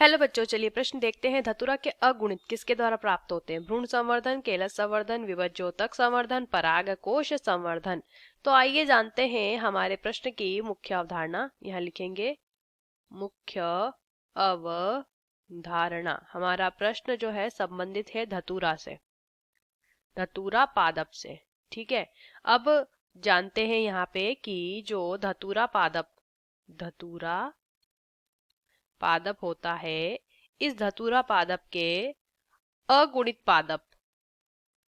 Hello बच्चों, चलिए प्रश्न देखते हैं। धतूरा के अगुणित किसके द्वारा प्राप्त होते हैं? भ्रूण संवर्धन, केलस संवर्धन, विभज्योतक संवर्धन, परागकोश संवर्धन। तो आइए जानते हैं हमारे प्रश्न की मुख्य अवधारणा। यहाँ लिखेंगे मुख्य अवधारणा। हमारा प्रश्न जो है संबंधित है धतूरा से, धतूरा पादप से। ठीक है, अब जानते हैं यहाँ पे कि जो धतूरा पादप होता है, इस धतूरा पादप के अगुणित पादप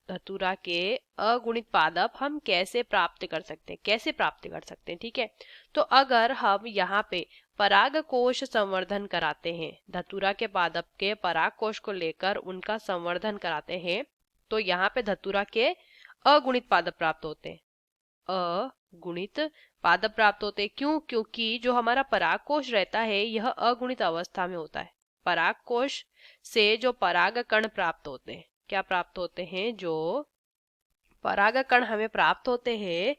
धतूरा के अगुणित पादप हम कैसे प्राप्त कर सकते हैं? ठीक है, तो अगर हम यहाँ पे परागकोश संवर्धन कराते हैं, धतूरा के पादप के परागकोश को लेकर उनका संवर्धन कराते हैं, तो यहाँ पे धतूरा के अगुणित पादप प्राप्त होते हैं। अगुणित पादप प्राप्त होते हैं क्यों? क्योंकि जो हमारा परागकोश रहता है यह अगुणित अवस्था में होता है। परागकोश से जो परागकण प्राप्त होते हैं, क्या प्राप्त होते हैं? जो परागकण हमें प्राप्त होते हैं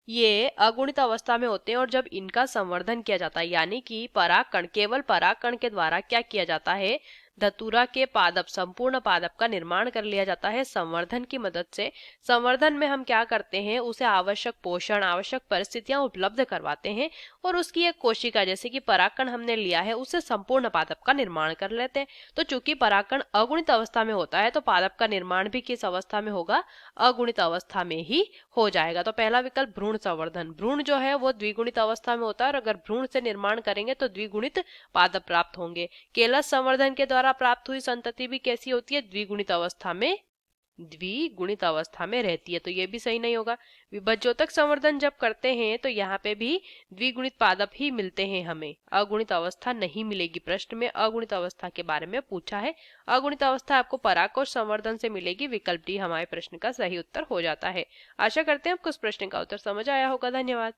ये अगुणित अवस्था में होते हैं, और जब इनका संवर्धन किया जाता है, यानी कि केवल परागकण के द्वारा क्या किया जाता है? धतूरा के संपूर्ण पादप का निर्माण कर लिया जाता है संवर्धन की मदद से। संवर्धन में हम क्या करते हैं? उसे आवश्यक पोषण, आवश्यक परिस्थितियां उपलब्ध करवाते हैं, और उसकी एक कोशिका, जैसे कि परागकण हमने लिया है, उससे संपूर्ण पादप का निर्माण कर लेते हैं। तो चूंकि परागकण अगुणित अवस्था में होता है, तो पादप का निर्माण भी किस अवस्था में होगा? अगुणित अवस्था में ही हो जाएगा। तो पहला विकल्प भ्रूण संवर्धन। भ्रूण जो है वो द्विगुणित अवस्था में होता है, और अगर भ्रूण से निर्माण करेंगे तो द्विगुणित पादप प्राप्त होंगे। केलस संवर्धन के द्वारा प्राप्त हुई संतति भी कैसी होती है? द्विगुणित अवस्था में रहती है, तो ये भी सही नहीं होगा। विभज्योतक संवर्धन जब करते हैं तो यहाँ पे भी द्विगुणित पादप ही मिलते हैं, हमें अगुणित अवस्था नहीं मिलेगी। प्रश्न में अगुणित अवस्था के बारे में पूछा है। अगुणित अवस्था आपको परागकोश संवर्धन से मिलेगी। विकल्प डी हमारे प्रश्न का सही उत्तर हो जाता है। आशा करते हैं आपको इस प्रश्न का उत्तर समझ आया होगा। धन्यवाद।